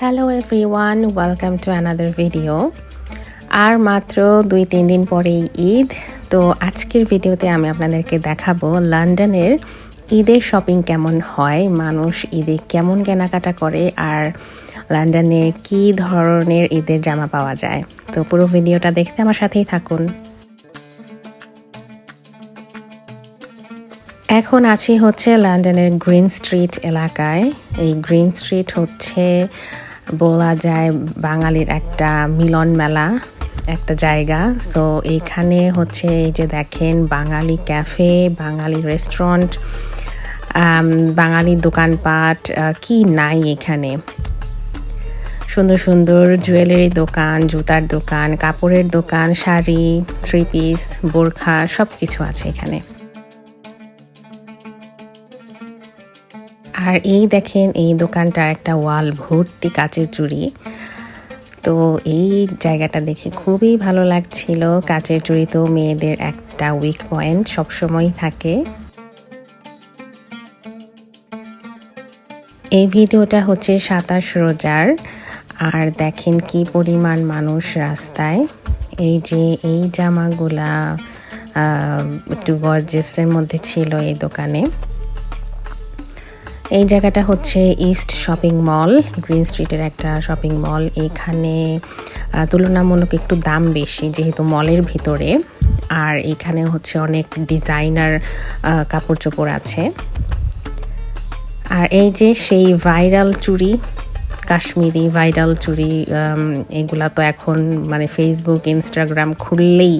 Hello everyone, welcome to another video. আর মাত্র 2-3 দিন পরেই ঈদ। তো আজকের ভিডিওতে আমি আপনাদেরকে দেখাবো লন্ডনের ঈদের শপিং কেমন হয়, মানুষ ঈদে কেমন কেনাকাটা করে, আর লন্ডনে কী ধরনের ঈদের জামা পাওয়া যায়। তো পুরো ভিডিওটা দেখতে আমার সাথেই থাকুন। এখন আছি হচ্ছে লন্ডনের গ্রিন স্ট্রিট এলাকায়। এই গ্রিন স্ট্রিট হচ্ছে বলা যায় বাঙালির একটা মিলন মেলা একটা জায়গা। সো এইখানে হচ্ছে এই যে দেখেন বাঙালি ক্যাফে, বাঙালি রেস্টুরেন্ট, বাঙালি দোকানপাট কি নাই এখানে। সুন্দর সুন্দর জুয়েলারি দোকান, জুতার দোকান, কাপড়ের দোকান, শাড়ি, 3 পিস, বোরখা সব কিছু আছে এখানে। আর এই দেখেন এই দোকানটার একটা ওয়াল ভর্তি কাচের চুড়ি। তো এই জায়গাটা দেখে খুবই ভালো লাগছিল। কাচের চুড়ি তো মেয়েদের একটা উইক পয়েন্ট সবসময় থাকে। এই ভিডিওটা হচ্ছে 27 রোজার। আর দেখেন কি পরিমাণ মানুষ রাস্তায়। এই যে এই জামাগুলা একটু গর্জিয়াসের মধ্যে ছিল এই দোকানে। এই জায়গাটা হচ্ছে ইস্ট শপিং মল, গ্রিন স্ট্রিটের একটা শপিং মল। এখানে তুলনামূলক একটু দাম বেশি যেহেতু মলের ভিতরে। আর এখানে হচ্ছে অনেক ডিজাইনার কাপড় চোপড় আছে। আর এই যে সেই ভাইরাল চুড়ি, কাশ্মীরি ভাইরাল চুড়ি, এগুলা তো এখন মানে ফেসবুক ইনস্টাগ্রাম খুললেই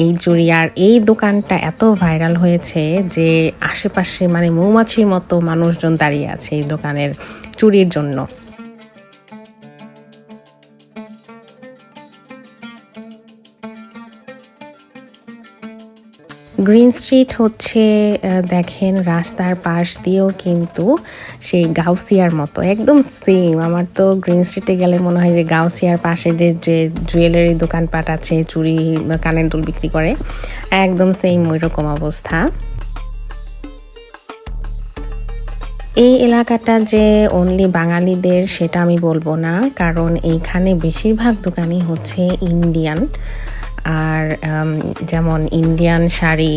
এই চুড়ি। আর এই দোকানটা এত ভাইরাল হয়েছে যে আশেপাশে মানে মৌমাছির মতো মানুষজন দাঁড়িয়ে আছে এই দোকানের চুড়ির জন্য। গ্রিন স্ট্রিট হচ্ছে দেখেন রাস্তার পাশ দিয়েও কিন্তু সেই গাউসিয়ার মতো একদম সেম। আমার তো গ্রিন স্ট্রিটে গেলে মনে হয় যে গাউসিয়ার পাশে যে জুয়েলারি দোকানপাট আছে, চুড়ি কানের দুল বিক্রি করে, একদম সেম ওই রকম অবস্থা। এই এলাকাটা যে অনলি বাঙালিদের সেটা আমি বলবো না, কারণ এইখানে বেশিরভাগ দোকানই হচ্ছে ইন্ডিয়ান। আর যেমন Indian sari,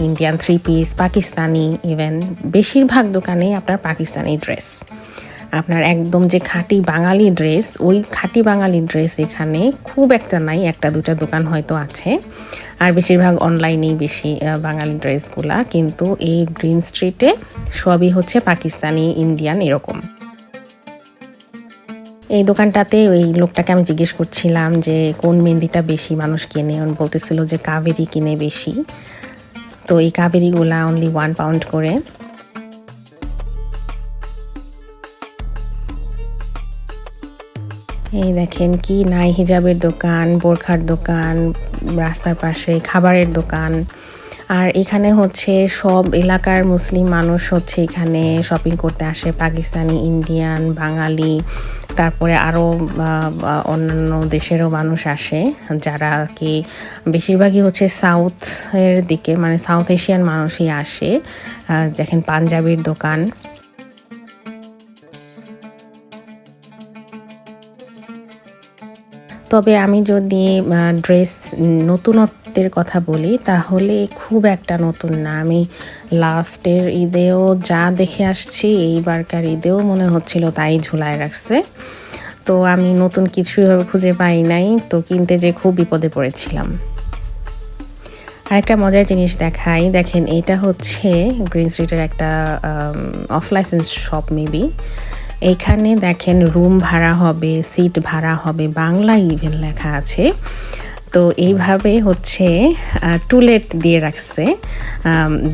Indian 3 piece, Pakistani, even বেশিরভাগ দোকানে আপনার পাকিস্তানি ড্রেস। আপনার একদম যে খাঁটি বাঙালি ড্রেস, ওই খাঁটি বাঙালি ড্রেস এখানে খুব একটা নাই, 1-2টা দোকান হয়তো আছে। আর বেশিরভাগ অনলাইনেই বেশি বাঙালি ড্রেসগুলা। কিন্তু এই গ্রিন স্ট্রিটে সবই হচ্ছে পাকিস্তানি, ইন্ডিয়ান এরকম। এই দোকানটাতে ওই লোকটাকে আমি জিজ্ঞেস করছিলাম যে কোন মেহেন্দিটা বেশি মানুষ কেনে, বলতেছিল যে কাবেরি কিনে বেশি। তো এই কাবেরিগুলা অনলি 1 পাউন্ড করে। এই দেখেন কি নাই, হিজাবের দোকান, বোরখার দোকান, রাস্তার পাশে খাবারের দোকান। আর এখানে হচ্ছে সব এলাকার মুসলিম মানুষ হচ্ছে এখানে শপিং করতে আসে, পাকিস্তানি, ইন্ডিয়ান, বাঙালি, তারপরে আরও অন্যান্য দেশেরও মানুষ আসে, যারা কি বেশিরভাগই হচ্ছে সাউথের দিকে, মানে সাউথ এশিয়ান মানুষই আসে। দেখেন পাঞ্জাবির দোকান। তবে আমি যদি ড্রেস নতুনত্বের কথা বলি তাহলে খুব একটা নতুন না। আমি লাস্টের ঈদেও যা দেখে আসছি, এইবারকার ঈদেও মনে হচ্ছিল তাই ঝুলায় রাখছে। তো আমি নতুন কিছুই খুঁজে পাই নাই, তো কিনতে যে খুব বিপদে পড়েছিলাম। আরেকটা মজার জিনিস দেখাই, দেখেন এটা হচ্ছে গ্রিন স্ট্রিটের একটা অফ লাইসেন্স শপ মেবি। এইখানে দেখেন রুম ভাড়া হবে, সিট ভাড়া হবে, বাংলায় ইভেন লেখা আছে। তো এইভাবে হচ্ছে টুলেট দিয়ে রাখছে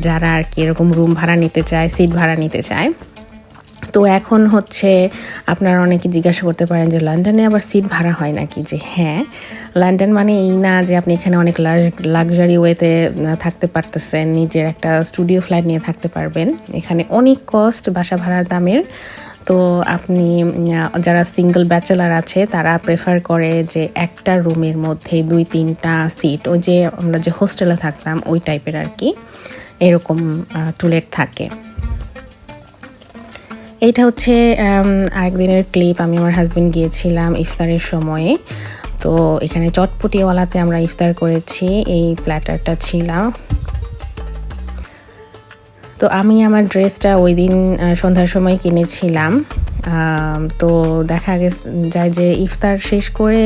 যারা আর কি এরকম রুম ভাড়া নিতে চায়, সিট ভাড়া নিতে চায়। তো এখন হচ্ছে আপনারা অনেকে জিজ্ঞাসা করতে পারেন যে লন্ডনে আবার সিট ভাড়া হয় নাকি। যে হ্যাঁ, লন্ডন মানে এই না যে আপনি এখানে অনেক লাক্সারি ওয়েতে থাকতে পারতেছেন, নিজের একটা স্টুডিও ফ্ল্যাট নিয়ে থাকতে পারবেন। এখানে অনেক কস্ট বাসা ভাড়ার দামের। তো আপনি যারা সিঙ্গল ব্যাচেলার আছে তারা প্রেফার করে যে একটা রুমের মধ্যে 2-3টা সিট, ওই যে আমরা যে হোস্টেলে থাকতাম ওই টাইপের আর কি, এরকম টুলেট থাকে। এইটা হচ্ছে আরেকদিনের ক্লিপ। আমি আমার হাজবেন্ড গিয়েছিলাম ইফতারের সময়ে। তো এখানে চটপটিওয়ালাতে আমরা ইফতার করেছি, এই প্ল্যাটারটা ছিল। তো আমি আমার ড্রেসটা ওই দিন সন্ধ্যার সময় কিনেছিলাম। তো দেখা যায় যে ইফতার শেষ করে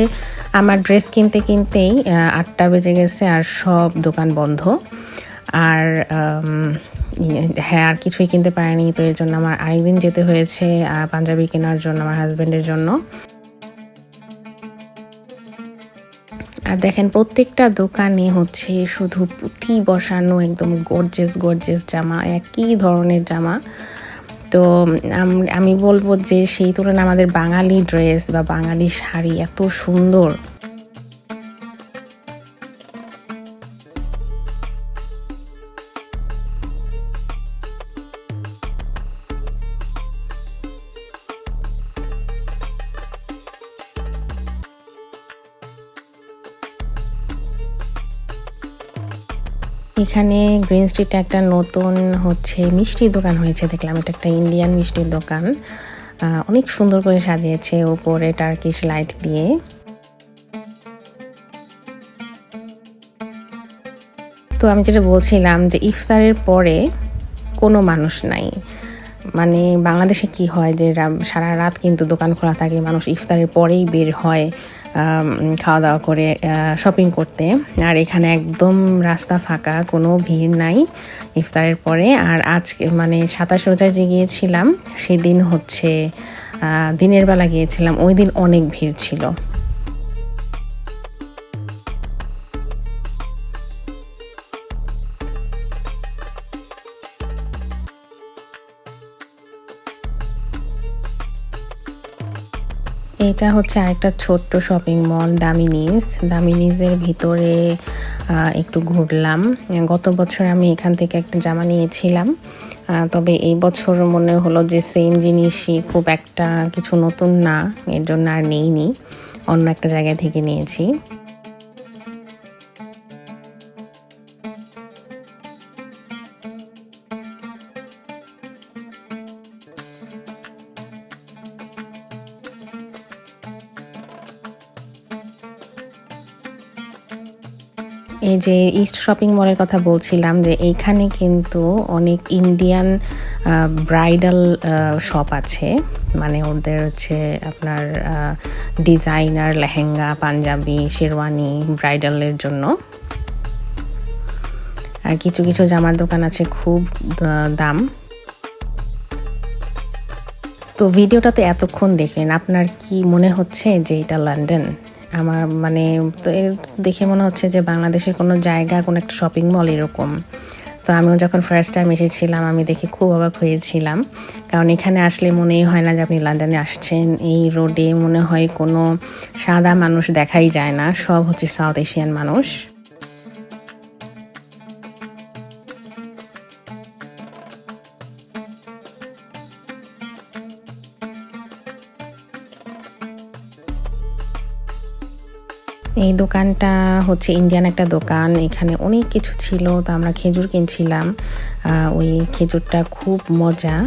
আমার ড্রেস কিনতে কিনতেই 8টা বেজে গেছে আর সব দোকান বন্ধ। আর হ্যাঁ, আর কিছুই কিনতে পারিনি। তো এর জন্য আমার আরেকদিন যেতে হয়েছে পাঞ্জাবি কেনার জন্য আমার হাজব্যান্ডের জন্য। আর দেখেন প্রত্যেকটা দোকানে হচ্ছে শুধু পুঁথি বসানো একদম গর্জেস জামা, একই ধরনের জামা। তো আমি বলবো যে সেই তুলনায় আমাদের বাঙালি ড্রেস বা বাঙালি শাড়ি এত সুন্দর। এখানে গ্রিন স্ট্রিটে একটা নতুন হচ্ছে মিষ্টির দোকান হয়েছে দেখলাম। এটা একটা ইন্ডিয়ান মিষ্টির দোকান, অনেক সুন্দর করে সাজিয়েছে উপরে টার্কিশ লাইট দিয়ে। তো আমি যেটা বলছিলাম যে ইফতারের পরে কোনো মানুষ নাই। মানে বাংলাদেশে কি হয় যে সারা রাত কিন্তু দোকান খোলা থাকে, মানুষ ইফতারের পরেই বের হয় খাওয়া দাওয়া করে শপিং করতে। আর এখানে একদম রাস্তা ফাঁকা, কোনো ভিড় নাই ইফতারের পরে। আর আজকে মানে 27 রোজায় যে গিয়েছিলাম সেদিন হচ্ছে দিনের বেলা গিয়েছিলাম, ওই দিন অনেক ভিড় ছিল। এটা হচ্ছে আরেকটা ছোট্ট শপিং মল দামিনিজের ভিতরে একটু ঘুরলাম। গত বছর আমি এখান থেকে একটা জামা নিয়েছিলাম, তবে এই বছর মনে হলো যে সেম জিনিসই, খুব একটা কিছু নতুন না, এর জন্য আর নেইনি, অন্য একটা জায়গা থেকে নিয়েছি। এই যে ইস্ট শপিং মলের কথা বলছিলাম, যে এইখানে কিন্তু অনেক ইন্ডিয়ান ব্রাইডাল শপ আছে। মানে ওদের হচ্ছে আপনার ডিজাইনার লেহেঙ্গা, পাঞ্জাবি, শেরওয়ানি ব্রাইডালের জন্য। আর কিছু কিছু জামার দোকান আছে খুব দাম। তো ভিডিওটাতে এতক্ষণ দেখলেন, আপনার কি মনে হচ্ছে যে এটা লন্ডন? আমার মানে তো দেখে মনে হচ্ছে যে বাংলাদেশের কোনো জায়গা, কোনো একটা শপিং মল এরকম। তো আমিও যখন ফার্স্ট টাইম এসেছিলাম আমি দেখে খুব অবাক হয়েছিলাম, কারণ এখানে আসলে মনেই হয় না যে আপনি লন্ডনে আসছেন। এই রোডে মনে হয় কোনো সাদা মানুষ দেখাই যায় না, সব হচ্ছে সাউথ এশিয়ান মানুষ। এই দোকানটা হচ্ছে ইন্ডিয়ান একটা দোকান, এখানে অনেক কিছু ছিল। তো আমরা খেজুর কিনছিলাম, ওই খেজুরটা খুব মজা,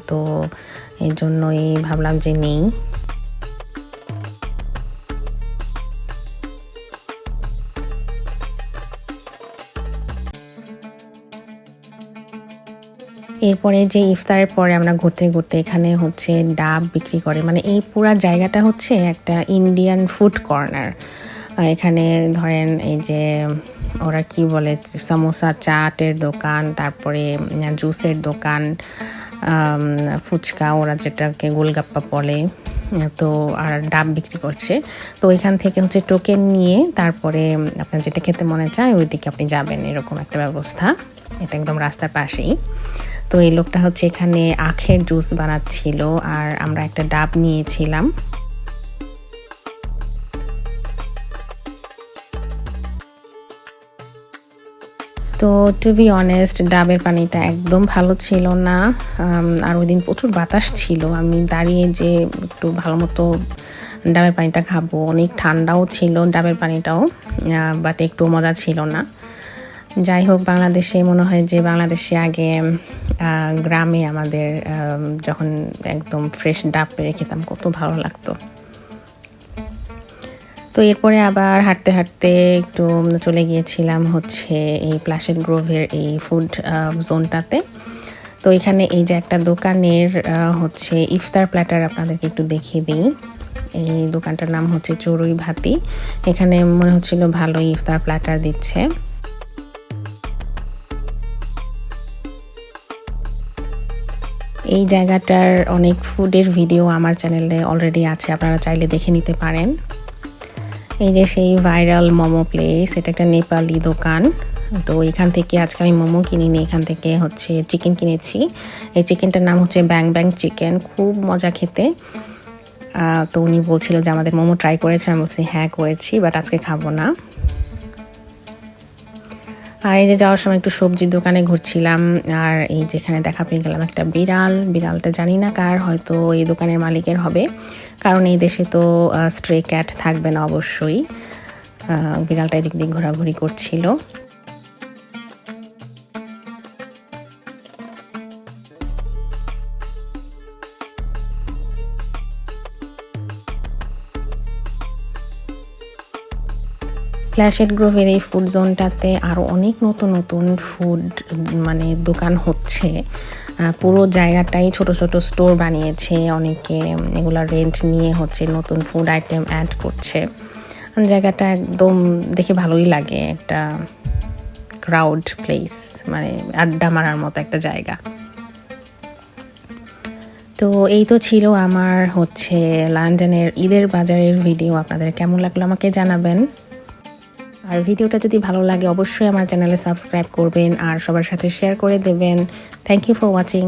তো এই জন্যই ভাবলাম যে নেই। এরপরে যে ইফতারের পরে আমরা ঘুরতে ঘুরতে এখানে হচ্ছে ডাব বিক্রি করে, মানে এই পুরা জায়গাটা হচ্ছে একটা ইন্ডিয়ান ফুড কর্নার। এখানে ধরেন এই যে ওরা কি বলে, সামোসা, চাটের দোকান, তারপরে জুসের দোকান, ফুচকা, ওরা যেটাকে গোলগাপ্পা বলে, তো আর ডাব বিক্রি করছে। তো এখান থেকে হচ্ছে টোকেন নিয়ে তারপরে আপনার যেটা খেতে মনে চায় ওই দিকে আপনি যাবেন, এরকম একটা ব্যবস্থা। এটা একদম রাস্তার পাশেই। তো এই লোকটা হচ্ছে এখানে আখের জুস বানাচ্ছিল আর আমরা একটা ডাব নিয়েছিলাম। তো টু বি অনেস্ট, ডাবের পানিটা একদম ভালো ছিল না। আর ওই দিন প্রচুর বাতাস ছিল, আমি দাঁড়িয়ে যে একটু ভালো মতো ডাবের পানিটা খাবো, অনেক ঠান্ডাও ছিল ডাবের পানিটাও, বাট একটু মজা ছিল না। যাই হোক, বাংলাদেশে মনে হয় যে বাংলাদেশে আগে গ্রামে আমাদের যখন একদম ফ্রেশ ডাব পেড়ে খেতাম কত ভালো লাগতো। তো এরপরে আবার হাঁটতে হাঁটতে একটু চলে গিয়েছিলাম হচ্ছে এই প্লাসেড গ্রোভের এই ফুড জোনটাতে। তো এখানে এই যে একটা দোকানের হচ্ছে ইফতার প্ল্যাটার আপনাদেরকে একটু দেখিয়ে দিই। এই দোকানটার নাম হচ্ছে চড়ুই ভাতি। এখানে মনে হচ্ছিল ভালোই ইফতার প্ল্যাটার দিচ্ছে। এই জায়গাটার অনেক ফুডের ভিডিও আমার চ্যানেলে অলরেডি আছে, আপনারা চাইলে দেখে নিতে পারেন। এই যে সেই ভাইরাল মোমো প্লেস, এটা একটা নেপালি দোকান। তো এখান থেকে আজকে আমি মোমো কিনিনি, এখান থেকে হচ্ছে চিকেন কিনেছি। এই চিকেনটার নাম হচ্ছে ব্যাং ব্যাং চিকেন, খুব মজা খেতে। তো উনি বলছিল যে আমাদের মোমো ট্রাই করেছে, আমি বলছি হ্যাঁ করেছি, বাট আজকে খাবো না। আর এই যে যাওয়ার সময় একটু সবজির দোকানে ঘুরছিলাম, আর এই যেখানে দেখা পেয়ে গেলাম একটা বিড়ালটা জানি না কার, হয়তো এই দোকানের মালিকের হবে, কারণ এই দেশে তো স্ট্রে ক্যাট থাকবে না অবশ্যই। বিড়ালটা এদিক দিক ঘোরাঘুরি করছিল। প্লাসেড গ্রোভের এই ফুড জোনটাতে আরও অনেক নতুন নতুন ফুড মানে দোকান হচ্ছে। পুরো জায়গাটাই ছোট ছোট স্টোর বানিয়েছে অনেকে, এগুলা রেন্ট নিয়ে হচ্ছে নতুন ফুড আইটেম অ্যাড করছে। জায়গাটা একদম দেখে ভালোই লাগে, একটা ক্রাউড প্লেস, মানে আড্ডা মারার মতো একটা জায়গা। তো এই তো ছিল আমার হচ্ছে লন্ডনের ঈদের বাজারের ভিডিও। আপনাদের কেমন লাগলো আমাকে জানাবেন। আর ভিডিওটা যদি ভালো লাগে অবশ্যই আমার চ্যানেলে সাবস্ক্রাইব করবেন আর সবার সাথে শেয়ার করে দেবেন। Thank you for watching.